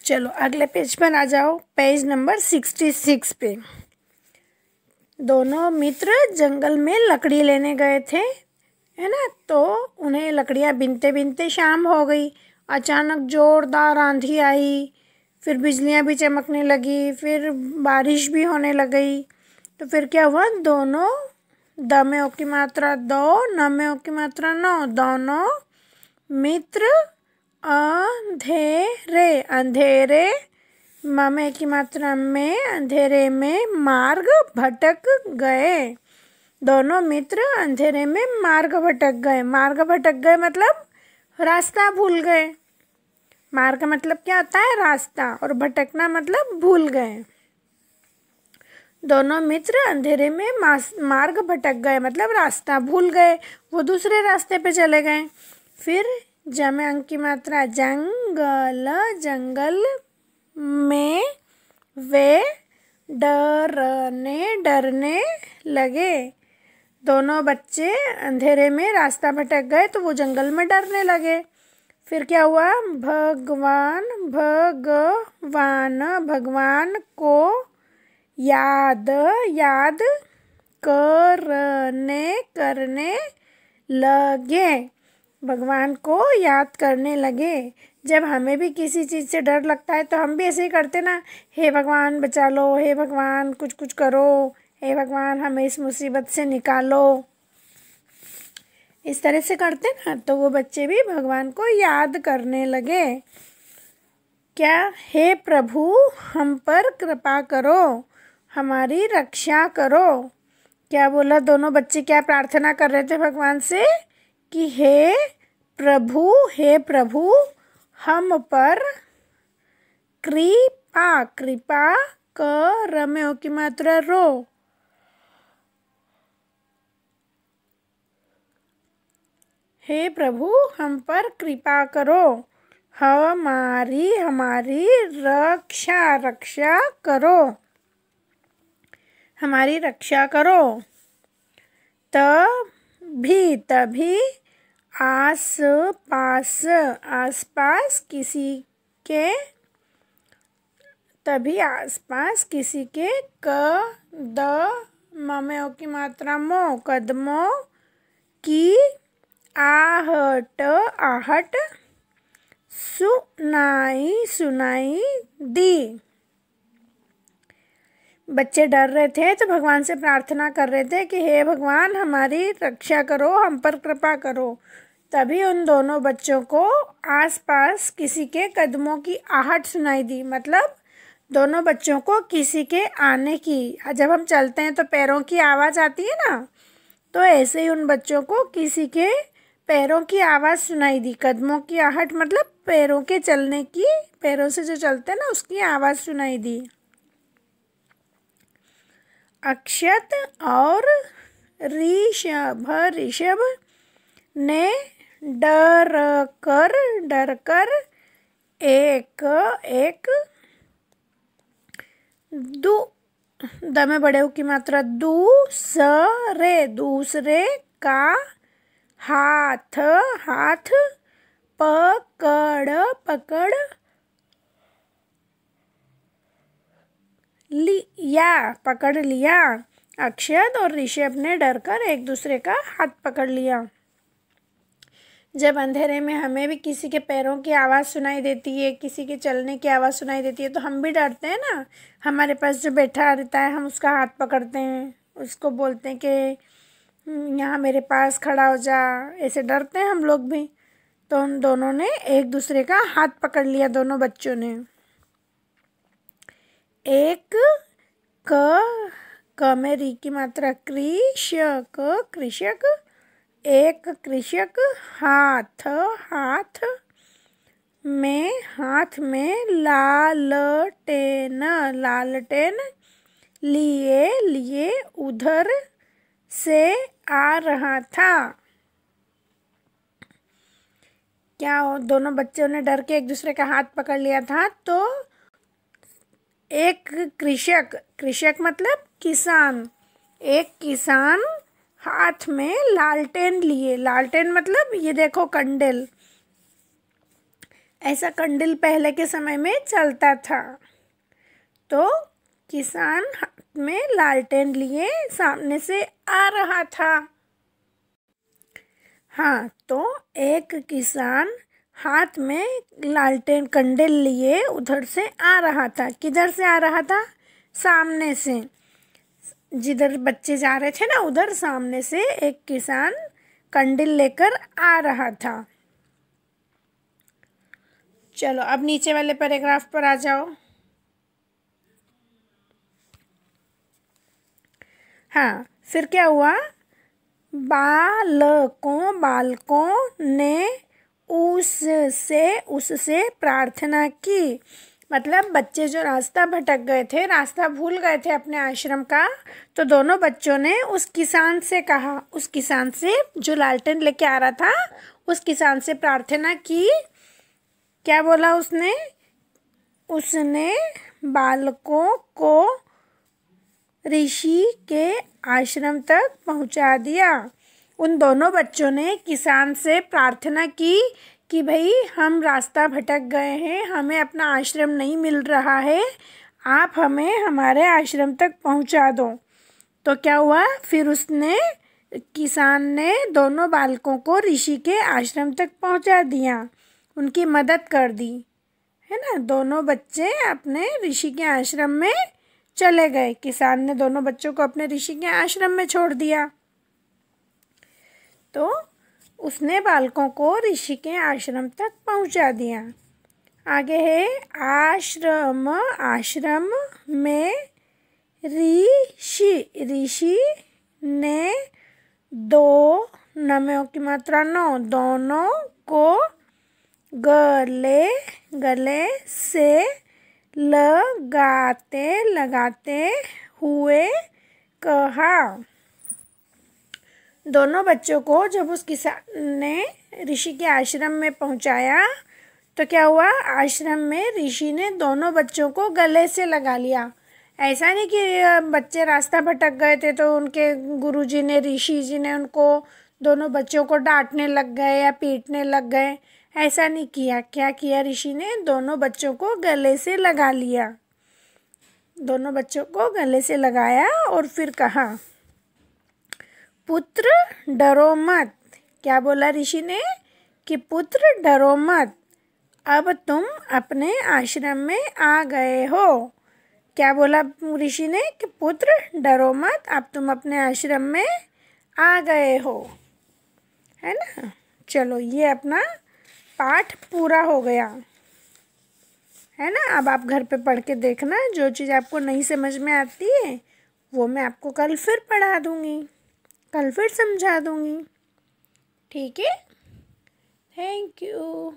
चलो अगले पेज पर आ जाओ, पेज नंबर 66 पे। दोनों मित्र जंगल में लकड़ी लेने गए थे, है ना। तो उन्हें लकड़ियाँ बीनते बीनते शाम हो गई। अचानक जोरदार आंधी आई, फिर बिजलियाँ भी चमकने लगी, फिर बारिश भी होने लगी। तो फिर क्या हुआ, दोनों द में ओ की मात्रा दो, न में ओ की मात्रा नो, दोनों मित्र अंधेरे, अंधेरे म में की मात्रा में, अंधेरे में मार्ग भटक गए। दोनों मित्र अंधेरे में मार्ग भटक गए। मार्ग भटक गए मतलब रास्ता भूल गए। मार्ग मतलब क्या होता है, रास्ता, और भटकना मतलब भूल गए। दोनों मित्र अंधेरे में मार्ग भटक गए मतलब रास्ता भूल गए, वो दूसरे रास्ते पे चले गए। फिर ज में अंक की मात्रा जंगल, जंगल में वे डरने लगे। दोनों बच्चे अंधेरे में रास्ता भटक गए तो वो जंगल में डरने लगे। फिर क्या हुआ, भगवान को याद करने लगे। भगवान को याद करने लगे। जब हमें भी किसी चीज़ से डर लगता है तो हम भी ऐसे ही करते ना, हे भगवान बचा लो, हे भगवान कुछ करो, हे भगवान हमें इस मुसीबत से निकालो, इस तरह से करते ना। तो वो बच्चे भी भगवान को याद करने लगे। क्या, हे प्रभु हम पर कृपा करो, हमारी रक्षा करो। क्या बोला, दोनों बच्चे क्या प्रार्थना कर रहे थे भगवान से कि हे प्रभु हम पर कृपा कर में ओ की मात्रा रो, हे प्रभु हम पर कृपा करो, हमारी रक्षा करो, हमारी रक्षा करो। तभी आसपास किसी के कदम में ओ की मात्रा मो, कदमों की आहट सुनाई दी। बच्चे डर रहे थे तो भगवान से प्रार्थना कर रहे थे कि हे भगवान हमारी रक्षा करो, हम पर कृपा करो। तभी उन दोनों बच्चों को आसपास किसी के कदमों की आहट सुनाई दी, मतलब दोनों बच्चों को किसी के आने की, जब हम चलते हैं तो पैरों की आवाज़ आती है ना, तो ऐसे ही उन बच्चों को किसी के पैरों की आवाज़ सुनाई दी। कदमों की आहट मतलब पैरों के चलने की, पैरों से जो चलते हैं ना उसकी आवाज़ सुनाई दी। अक्षत और ऋषभ ने डर कर एक द में बड़े की मात्रा दूसरे का हाथ पकड़ लिया। अक्षत और ऋषभ ने डरकर एक दूसरे का हाथ पकड़ लिया। जब अंधेरे में हमें भी किसी के पैरों की आवाज़ सुनाई देती है, किसी के चलने की आवाज़ सुनाई देती है, तो हम भी डरते हैं ना। हमारे पास जो बैठा रहता है हम उसका हाथ पकड़ते हैं, उसको बोलते हैं कि यहाँ मेरे पास खड़ा हो जा, ऐसे डरते हैं हम लोग भी। तो उन दोनों ने एक दूसरे का हाथ पकड़ लिया, दोनों बच्चों ने। एक क में री की मात्रा कृषक, एक कृषक हाथ में लालटेन लिए उधर से आ रहा था। क्या दोनों बच्चों ने डर के एक दूसरे का हाथ पकड़ लिया था। तो एक कृषक मतलब किसान, एक किसान हाथ में लालटेन लिए, लालटेन मतलब ये देखो कंडेल, ऐसा कंडील पहले के समय में चलता था। तो किसान हाथ में लालटेन लिए सामने से आ रहा था। हाँ, तो एक किसान हाथ में लालटेन कंडील लिए उधर से आ रहा था। किधर से आ रहा था? सामने से। जिधर बच्चे जा रहे थे ना, उधर सामने से एक किसान कंडील लेकर आ रहा था। चलो अब नीचे वाले पैराग्राफ पर आ जाओ। हाँ, फिर क्या हुआ? बालकों ने उससे प्रार्थना की। मतलब बच्चे जो रास्ता भटक गए थे, रास्ता भूल गए थे अपने आश्रम का, तो दोनों बच्चों ने उस किसान से कहा, उस किसान से जो लालटेन लेके आ रहा था, उस किसान से प्रार्थना की। क्या बोला उसने? उसने बालकों को ऋषि के आश्रम तक पहुंचा दिया। उन दोनों बच्चों ने किसान से प्रार्थना की कि भाई हम रास्ता भटक गए हैं, हमें अपना आश्रम नहीं मिल रहा है, आप हमें हमारे आश्रम तक पहुंचा दो। तो क्या हुआ? फिर किसान ने दोनों बालकों को ऋषि के आश्रम तक पहुंचा दिया, उनकी मदद कर दी, है ना। दोनों बच्चे अपने ऋषि के आश्रम में चले गए। किसान ने दोनों बच्चों को अपने ऋषि के आश्रम में छोड़ दिया। तो उसने बालकों को ऋषि के आश्रम तक पहुंचा दिया। आगे है आश्रम में ऋषि ने नमों की मात्रा 9 दोनों को गले से लगाते हुए कहा। दोनों बच्चों को जब उस किसान ने ऋषि के आश्रम में पहुंचाया तो क्या हुआ? आश्रम में ऋषि ने दोनों बच्चों को गले से लगा लिया। ऐसा नहीं कि बच्चे रास्ता भटक गए थे तो उनके गुरुजी ने, ऋषि जी ने उनको दोनों बच्चों को डांटने लग गए या पीटने लग गए। ऐसा नहीं किया। क्या किया? ऋषि ने दोनों बच्चों को गले से लगा लिया। दोनों बच्चों को गले से लगाया और फिर कहा, पुत्र डरो मत। क्या बोला ऋषि ने? कि पुत्र डरो मत, अब तुम अपने आश्रम में आ गए हो। क्या बोला ऋषि ने? कि पुत्र डरो मत, अब तुम अपने आश्रम में आ गए हो, है ना। चलो ये अपना पाठ पूरा हो गया, है ना। अब आप घर पे पढ़ के देखना, जो चीज़ आपको नहीं समझ में आती है वो मैं आपको कल फिर पढ़ा दूँगी, कल फिर समझा दूँगी। ठीक है, थैंक यू।